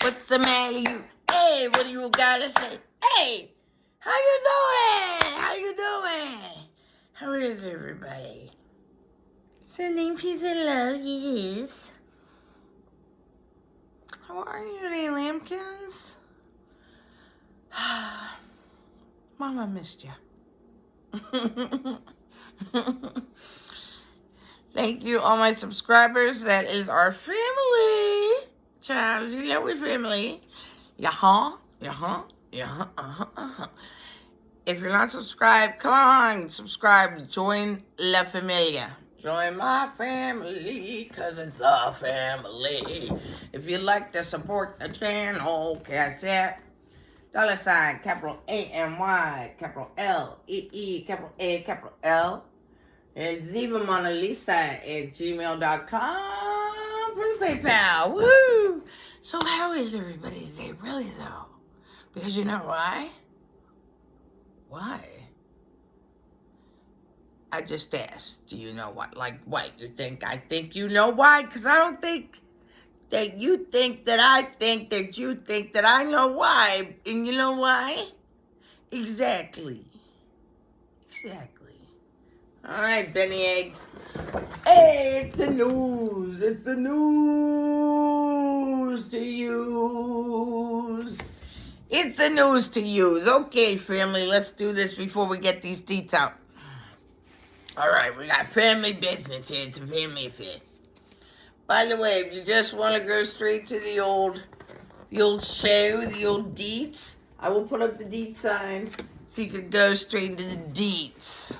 What's the matter, you? Hey, what do you gotta say? Hey, how you doing? How you doing? How is everybody? Sending peace and love, yes. How are you today, lambkins? Mama missed you. Thank you, all my subscribers. That is our family. Child, you know we're family. Yeah-huh. If you're not subscribed, come on, subscribe. Join La Familia. Join my family, because it's a family. If you'd like to support the channel, cash app, $, capital AMY, capital LEE, capital A, capital L. It's zivamonalisa at gmail.com for the PayPal. Woo! So how is everybody today, really, though? Because you know why? Why? I just asked, do you know why? Like, what? You think I think you know why? Because I don't think that you think that I think that you think that I know why. And you know why? Exactly. All right, Benny Eggs. Hey, it's the news. It's the news to use. It's the news to use. Okay, family, let's do this before we get these deets out. All right, we got family business here. It's a family affair. By the way, if you just want to go straight to the old show, the old deets, I will put up the deet sign so you could go straight into the deets.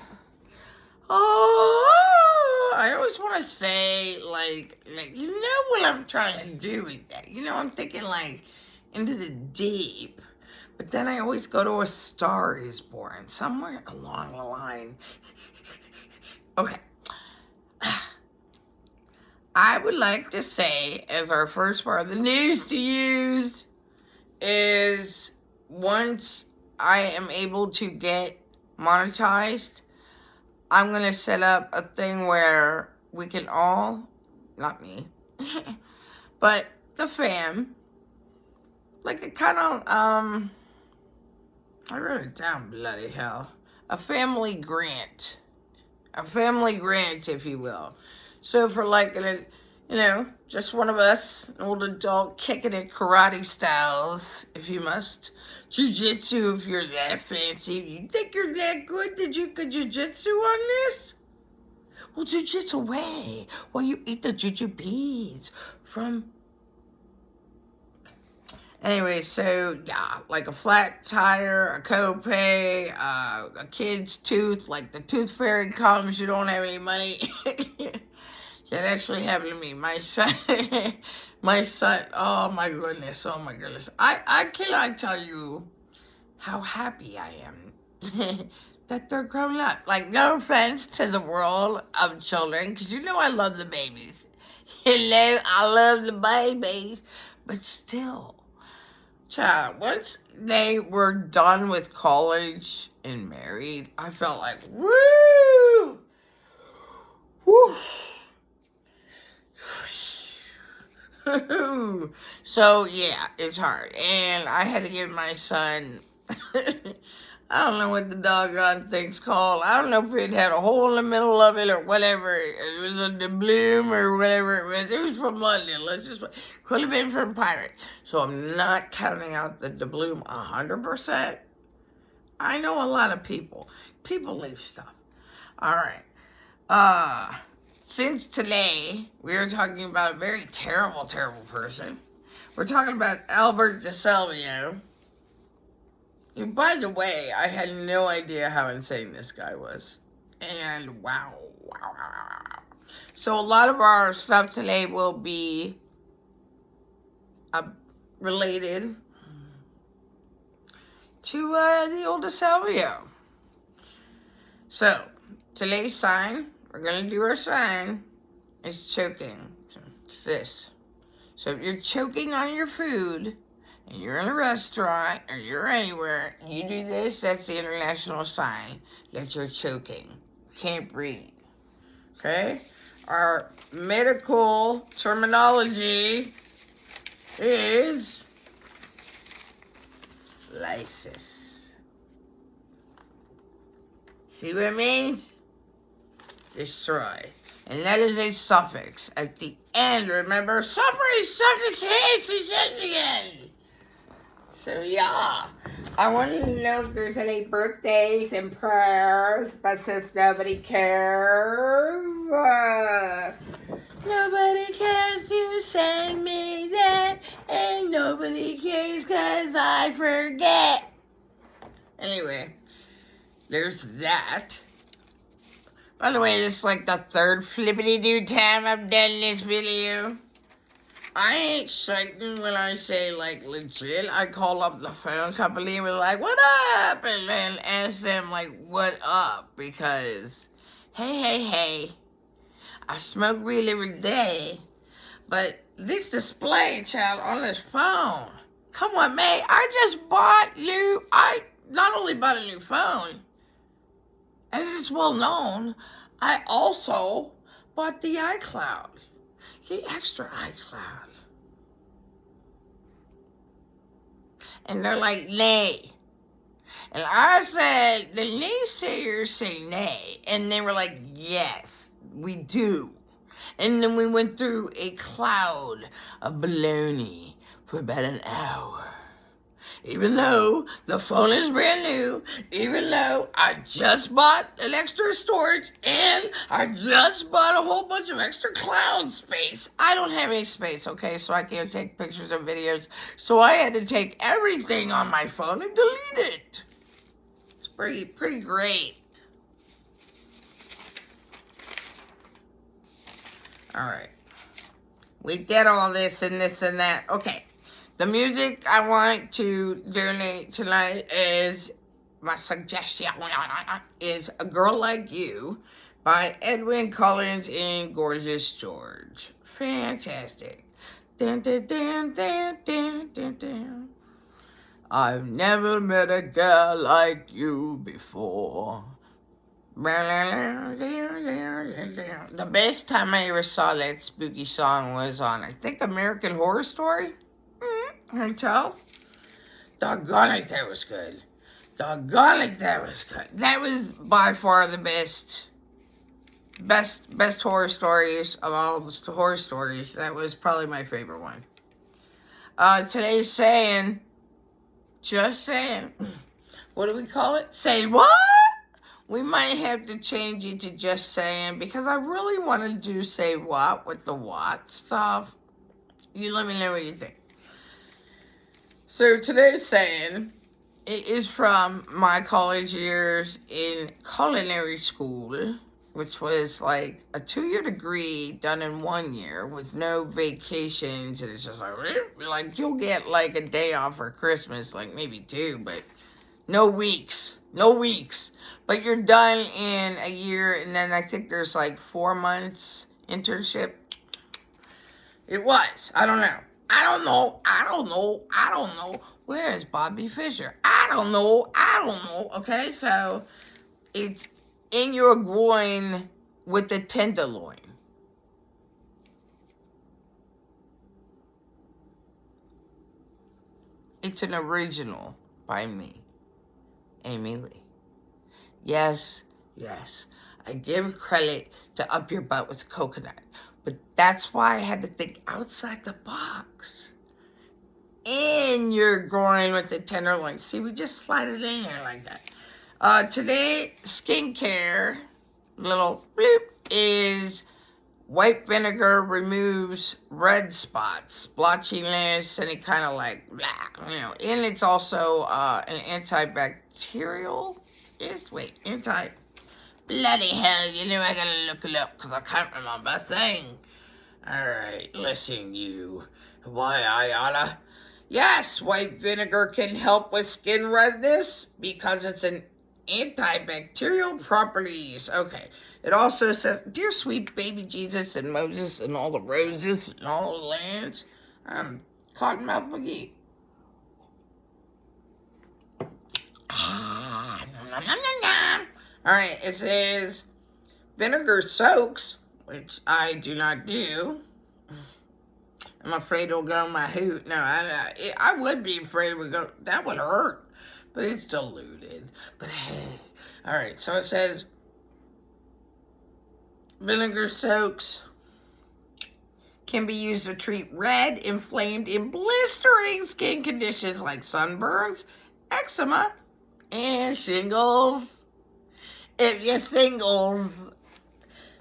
Oh, I always want to say, like, you know what I'm trying to do with that. You know, I'm thinking, like, into the deep. But then I always go to A Star Is Born, somewhere along the line. Okay. I would like to say, as our first part of the news to use, is once I am able to get monetized, I'm going to set up a thing where we can all, not me, but the fam, like a kind of, I wrote it down, bloody hell, a family grant, if you will. So for like, just one of us, an old adult kicking it karate styles, if you must. Jiu-jitsu, if you're that fancy. If you think you're that good, could jiu-jitsu on this? Well, jiu-jitsu away while you eat the juju beads from... Okay. Anyway, so, yeah, like a flat tire, a copay, a kid's tooth, like the tooth fairy comes, you don't have any money. That actually happened to me. My son, oh my goodness. I cannot tell you how happy I am that they're grown up. Like, no offense to the world of children, because you know I love the babies. I love the babies. But still, child, once they were done with college and married, I felt like, woo! Woo! So, yeah, it's hard. And I had to give my son, I don't know what the doggone thing's called. I don't know if it had a hole in the middle of it or whatever. It was a doubloon or whatever it was. It was from London. Could have been from Pirate. So I'm not counting out the doubloon 100%. I know a lot of people. People leave stuff. All right. Since today, we are talking about a very terrible, terrible person. We're talking about Albert DeSalvo. And by the way, I had no idea how insane this guy was. And wow. So a lot of our stuff today will be related to the old DeSalvo. So, today's sign... We're going to do our sign. It's choking. So it's this. So if you're choking on your food, and you're in a restaurant, or you're anywhere, and you do this, that's the international sign that you're choking. You can't breathe. Okay? Our medical terminology is lysis. See what it means? Destroy. And that is a suffix at the end. Remember, suffering suffix hits, he says again. So yeah, I wanted to know if there's any birthdays and prayers, but since nobody cares, nobody cares to send me that, and nobody cares cause I forget. Anyway, there's that. By the way, this is like the third flippity-doo time I've done this video. I ain't shouting when I say, like, legit. I call up the phone company and be like, what up? And then ask them, like, what up? Because, hey, I smoke weed every day. But this display, child, on this phone. Come on, man. I not only bought a new phone, as it's well known, I also bought the iCloud. The extra iCloud. And they're like, nay. And I said, the naysayers say nay. And they were like, yes, we do. And then we went through a cloud of baloney for about an hour. Even though the phone is brand new, even though I just bought an extra storage and I just bought a whole bunch of extra cloud space. I don't have any space, okay, so I can't take pictures and videos. So I had to take everything on my phone and delete it. It's pretty great. All right. We did all this and this and that. Okay. The music I want to donate tonight is, my suggestion is A Girl Like You by Edwyn Collins and Gorgeous George. Fantastic. Dun, dun, dun, dun, dun, dun, dun. I've never met a girl like you before. The best time I ever saw that spooky song was on, I think, American Horror Story. Can you tell? Doggone it, that was good. Doggone it, that was good. That was by far the best horror stories of all the horror stories. That was probably my favorite one. Today's saying, just saying. What do we call it? Say what? We might have to change it to just saying, because I really want to do say what with the what stuff. You let me know what you think. So today's saying, it is from my college years in culinary school, which was like a 2-year degree done in 1 year with no vacations. And it's just like you'll get like a day off for Christmas, like maybe 2, but no weeks. But you're done in a year, and then I think there's like 4 months internship. It was. I don't know. Where is Bobby Fischer? I don't know. Okay, so it's in your groin with the tenderloin. It's an original by me, AmyLeeAL. Yes, I give credit to Up Your Butt with Coconut. But that's why I had to think outside the box. In your groin with the tenderloin. See, we just slide it in there like that. Today, skincare, little bloop, is white vinegar removes red spots, blotchiness, any kind of like, blah, And it's also an antibacterial. Bloody hell, I gotta look it up because I can't remember a thing. Alright, listen you. Why I oughta. Yes, white vinegar can help with skin redness because it's an antibacterial properties. Okay, it also says, dear sweet baby Jesus and Moses and all the roses and all the lands. Cottonmouth McGee. Alright, it says vinegar soaks, which I do not do. I'm afraid it'll go in my hoot. No, I would be afraid it would go. That would hurt. But it's diluted. But hey. Alright, so it says vinegar soaks can be used to treat red, inflamed, and blistering skin conditions like sunburns, eczema, and shingles. If you're singles,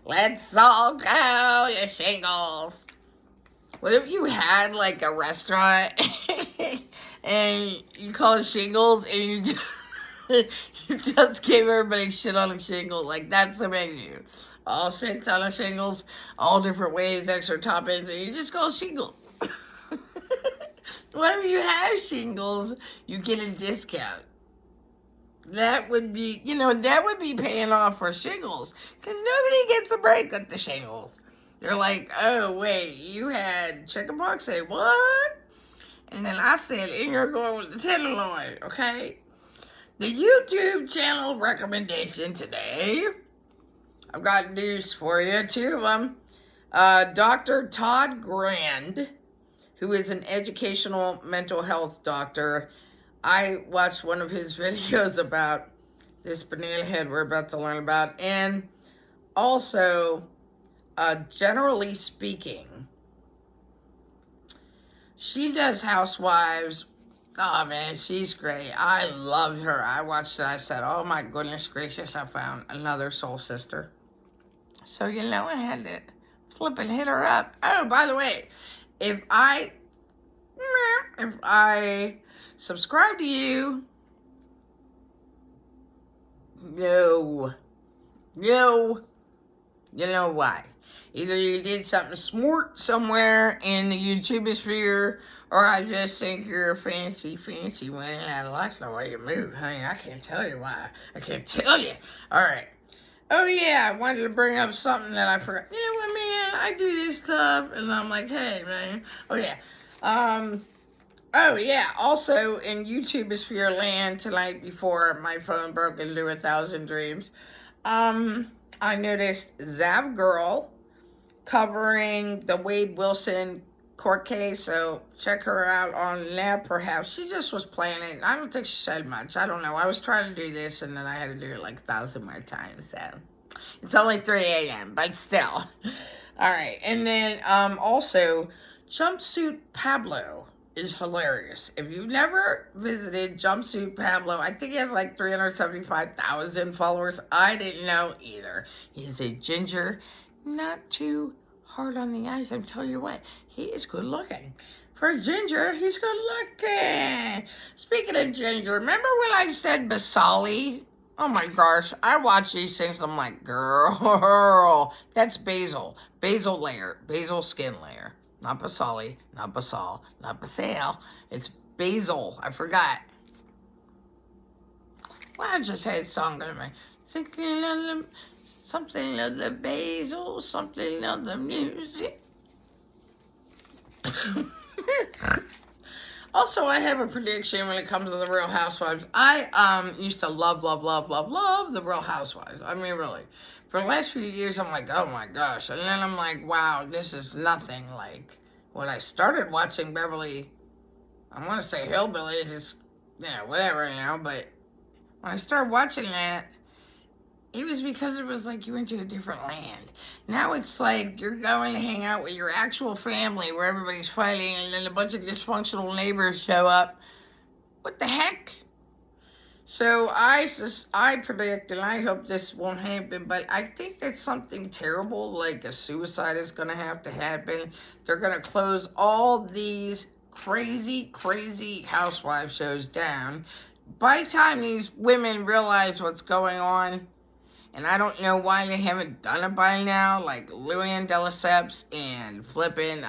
let's all go, your shingles. What if you had like a restaurant and you call it Shingles and you just gave everybody shit on a shingle? Like, that's the menu. All shit on a shingles, all different ways, extra toppings, and you just call it Shingles. Whenever you have shingles, you get a discount. That would be, that would be paying off for shingles. Because nobody gets a break with the shingles. They're like, oh, wait, you had chickenpox? Say, what? And then I said, and you're going with the tenderloin, okay? The YouTube channel recommendation today, I've got news for you, 2 of them. Dr. Todd Grande, who is an educational mental health doctor. I watched one of his videos about this banana head we're about to learn about. And also, Jennerally Speaking. She does Housewives. Oh, man, she's great. I love her. I watched it. I said, oh, my goodness gracious, I found another soul sister. So, I had to flip and hit her up. Oh, by the way, if I subscribe to you, no, you know why. Either you did something smart somewhere in the YouTube sphere, or I just think you're a fancy one. I like the way you move, honey. I can't tell you why. I can't tell you. All right. Oh, yeah, I wanted to bring up something that I forgot. You know what, man? I do this stuff, and I'm like, hey, man. Oh, yeah. Oh, yeah. Also, in YouTube sphere land tonight before my phone broke into 1,000 dreams, I noticed Zav Girl covering the Wade Wilson court case, so check her out on that, perhaps. She just was playing it. I don't think she said much. I don't know. I was trying to do this, and then I had to do it like 1,000 more times, so it's only 3 a.m., but still. All right, and then also, Jumpsuit Pablo is hilarious. If you've never visited Jumpsuit Pablo, I think he has like 375,000 followers. I didn't know either. He's a ginger, not too hard on the eyes. I'm telling you what, he is good looking. For a ginger, he's good looking. Speaking of ginger, remember when I said Basali? Oh my gosh, I watch these things, I'm like, girl, that's basil. Basil layer, basil skin layer. Not Basali, not Basal, not Basal. It's basil. I forgot. Well, I just had a song in my thinking of the something of the basil, something of the music. Also, I have a prediction when it comes to the Real Housewives. I used to love the Real Housewives. I mean, really. For the last few years, I'm like, oh my gosh. And then I'm like, wow, this is nothing like when I started watching Beverly. I want to say Hillbillies, it's, whatever, but when I started watching that, it was because it was like you went to a different land. Now it's like you're going to hang out with your actual family where everybody's fighting and then a bunch of dysfunctional neighbors show up. What the heck? So I predict, and I hope this won't happen, but I think that something terrible like a suicide is going to have to happen. They're going to close all these crazy housewife shows down. By the time these women realize what's going on, and I don't know why they haven't done it by now, like Luann de Lesseps and flipping,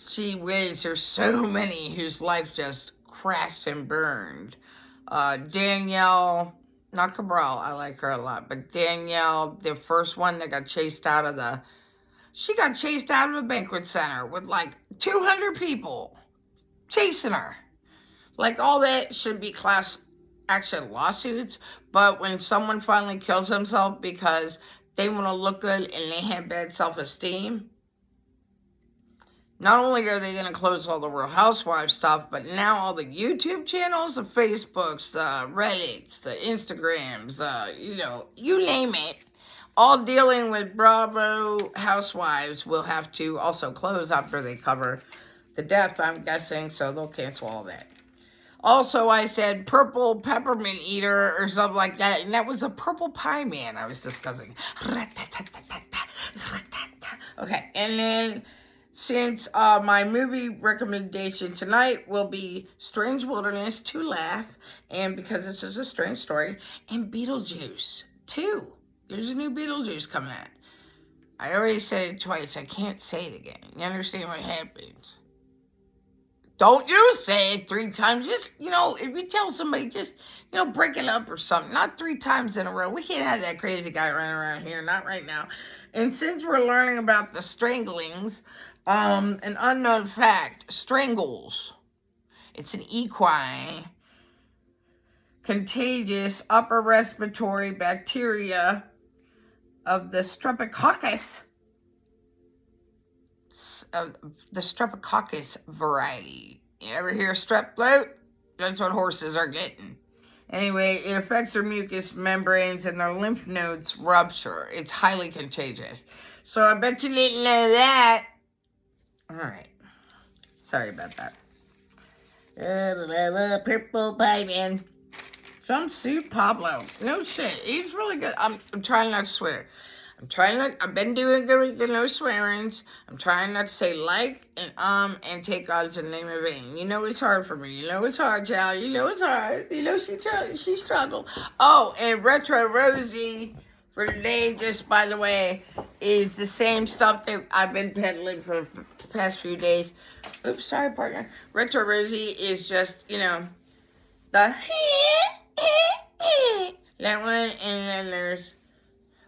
gee whiz, there's so many whose life just crashed and burned. Danielle, not Cabral, I like her a lot, but Danielle, the first one that got chased out of a banquet center with like 200 people chasing her. Like, all that should be class action lawsuits, but when someone finally kills themselves because they want to look good and they have bad self-esteem, not only are they going to close all the Real Housewives stuff, but now all the YouTube channels, the Facebooks, the Reddits, the Instagrams, you name it, all dealing with Bravo Housewives will have to also close after they cover the death, I'm guessing, so they'll cancel all that. Also, I said purple peppermint eater or something like that, and that was a purple pie man I was discussing. Okay, and then since my movie recommendation tonight will be Strange Wilderness to Laugh, and because this is a strange story, and Beetlejuice 2. There's a new Beetlejuice coming out. I already said it twice. I can't say it again. You understand what happens? Don't you say it 3 times. Just, if you tell somebody, just, break it up or something. Not 3 times in a row. We can't have that crazy guy running around here. Not right now. And since we're learning about the stranglings, an unknown fact, Strangles. It's an equine, contagious upper respiratory bacteria of the streptococcus. Of the streptococcus variety. You ever hear strep throat? That's what horses are getting. Anyway, it affects their mucous membranes and their lymph nodes rupture. It's highly contagious. So I bet you didn't know that. Alright. Sorry about that. Purple pie man. Jumpsuit Pablo. No shit. He's really good. I'm trying not to swear. I've been doing good with the no swearings. I'm trying not to say and take God's name in vain. You know it's hard for me. You know it's hard, child. You know it's hard. You know she struggled. Oh, and Retro Rosie for today, just by the way, is the same stuff that I've been peddling for the past few days. Oops, sorry, partner. Retro Rosie is just, the that one, and then there's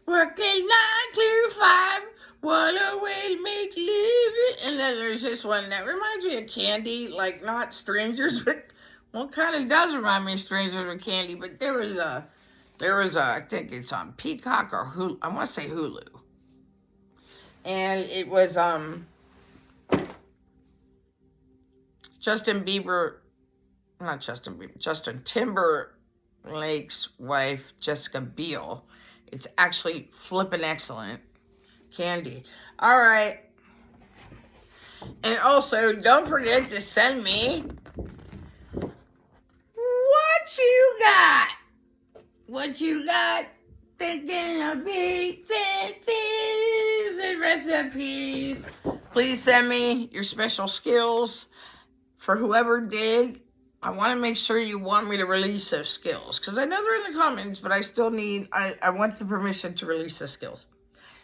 working 9 to 5, what a way to make living. And then there's this one that reminds me of Candy, like not Strangers, but well, kind of does remind me of Strangers with Candy. But there was a, I think it's on Peacock or Hulu. I want to say Hulu, and it was Justin Timberlake's wife, Jessica Biel. It's actually flippin' excellent. Candy. All right. And also, don't forget to send me what you got. What you got. Thinking of beats and thieves and recipes. Please send me your special skills for whoever did. I want to make sure you want me to release those skills. Because I know they're in the comments, but I still need, I want the permission to release the skills.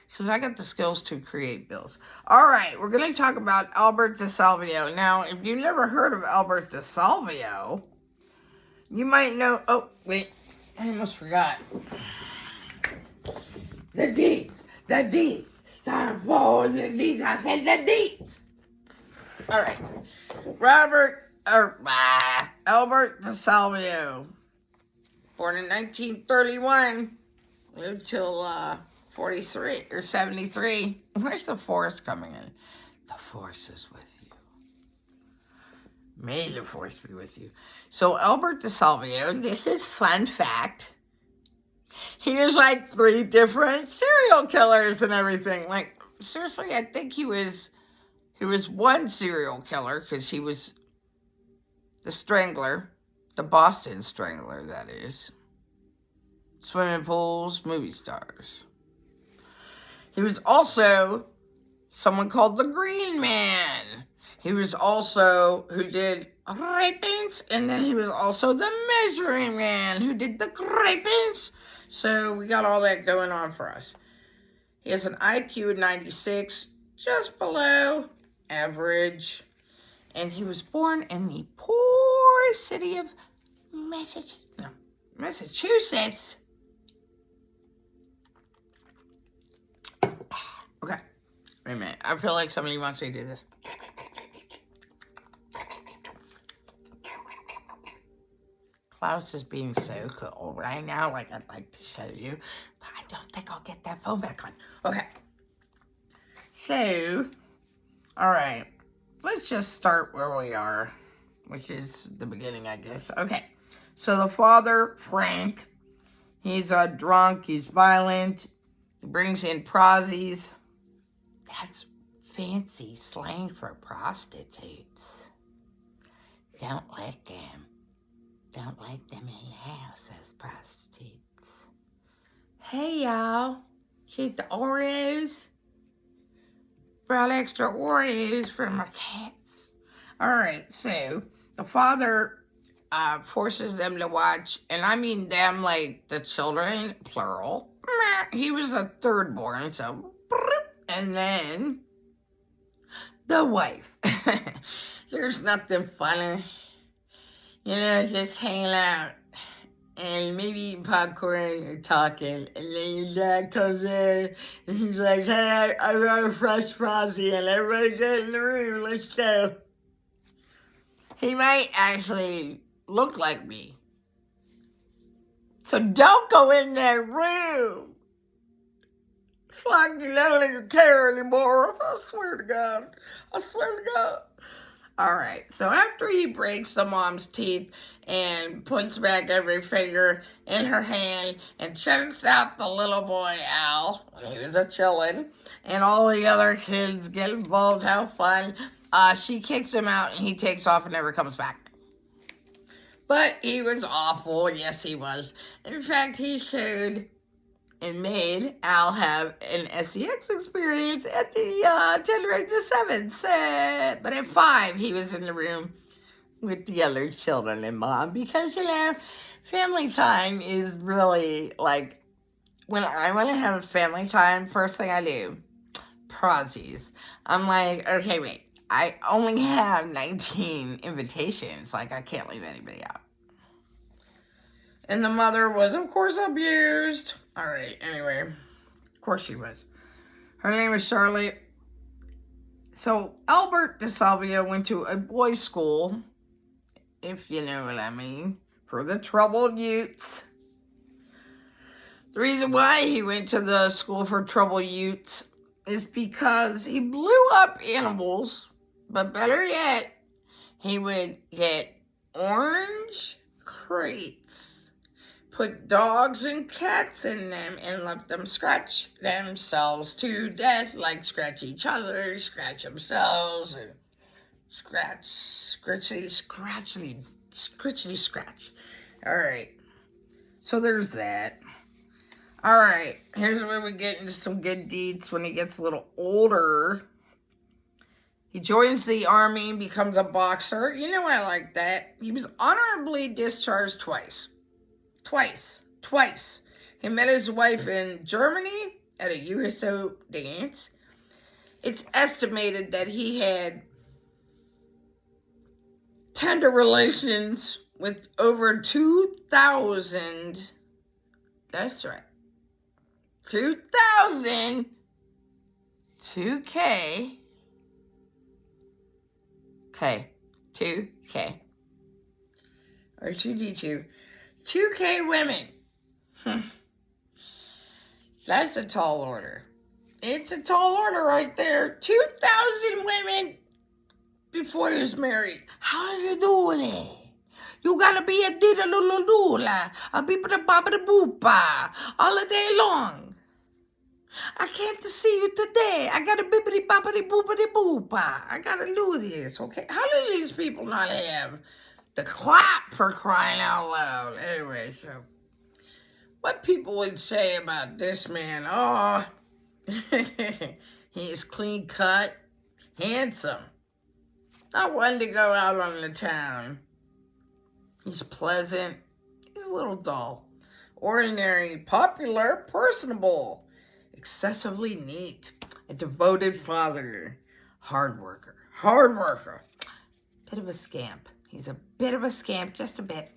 Because I got the skills to create bills. Alright, we're going to talk about Albert DeSalvo. Now, if you've never heard of Albert DeSalvo, you might know, oh, wait, I almost forgot. The deeds. Time for the deeds. I said the deeds. Alright, Albert DeSalvo, born in 1931, lived till 43 or 73. Where's the force coming in? The force is with you. May the force be with you. So Albert DeSalvo, this is fun fact. He was like 3 different serial killers and everything. Like, seriously, I think he was one serial killer because he was the Strangler, the Boston Strangler, that is. Swimming pools, movie stars. He was also someone called the Greenman. He was also who did rapings, and then he was also the measuring man who did the rapings. So we got all that going on for us. He has an IQ of 96, just below average. And he was born in the poor city of Massachusetts. Okay. Wait a minute. I feel like somebody wants me to do this. Klaus is being so cool right now. Like, I'd like to show you. But I don't think I'll get that phone back on. Okay. So, alright. let's just start where we are, which is the beginning, I guess. Okay, so the father, Frank, he's drunk, he's violent, he brings in prozzies. That's fancy slang for prostitutes. Don't let them in the house as prostitutes. Hey, y'all. She's the Oreos. Brought extra Oreos for my cats. Alright, so the father forces them to watch, and I mean them like the children, plural. He was the third born, so. And then the wife. There's nothing funny. You know, just hanging out and maybe eating popcorn or talking. And then your dad comes in and he's like, hey, I brought a fresh frosty and everybody get in the room. Let's go. He might actually look like me. So don't go in that room. It's like you don't even care anymore. I swear to God. I swear to God. Alright, so after he breaks the mom's teeth and puts back every finger in her hand and chokes out the little boy Al, when he was a chillin', and all the other kids get involved, have fun, she kicks him out and he takes off and never comes back. But he was awful. Yes, he was. In fact, he showed and made Al have an sex experience at the 10 rate to 7 set. But at 5, he was in the room with the other children and mom. Because, you know, family time is really, like, when I want to have family time, first thing I do, prozzies. I'm like, okay, wait. I only have 19 invitations. Like, I can't leave anybody out. And the mother was, of course, abused. Alright, anyway. Of course she was. Her name was Charlotte. So, Albert DeSalvo went to a boys' school, if you know what I mean, for the troubled youths. The reason why he went to the school for troubled youths is because he blew up animals, but better yet, he would get orange crates, put dogs and cats in them, and let them scratch themselves to death, like scratch each other, scratch themselves, and scratchity, scratch. Alright, so there's that. Alright, here's where we get into some good deeds when he gets a little older. He joins the army, becomes a boxer. You know, I like that. He was honorably discharged twice. Twice. He met his wife in Germany at a USO dance. It's estimated that he had tender relations with over 2,000. That's right. 2,000. 2K. Or 2D2. 2K women. That's a tall order. It's a tall order right there. 2,000 women before he was married. How you doing it? You gotta be a dida-lula-lula, a beep-a-da-ba-ba-da-boopa, all the day long. I can't see you today. I gotta bippity-boppity-boopity-boopa. I gotta do this, okay? How do these people not have the clap for crying out loud? Anyway, so what people would say about this man? Oh, he's clean cut, handsome, not one to go out on the town. He's pleasant, he's a little dull, ordinary, popular, personable, excessively neat, a devoted father, hard worker, bit of a scamp. He's a bit of a scamp, just a bit.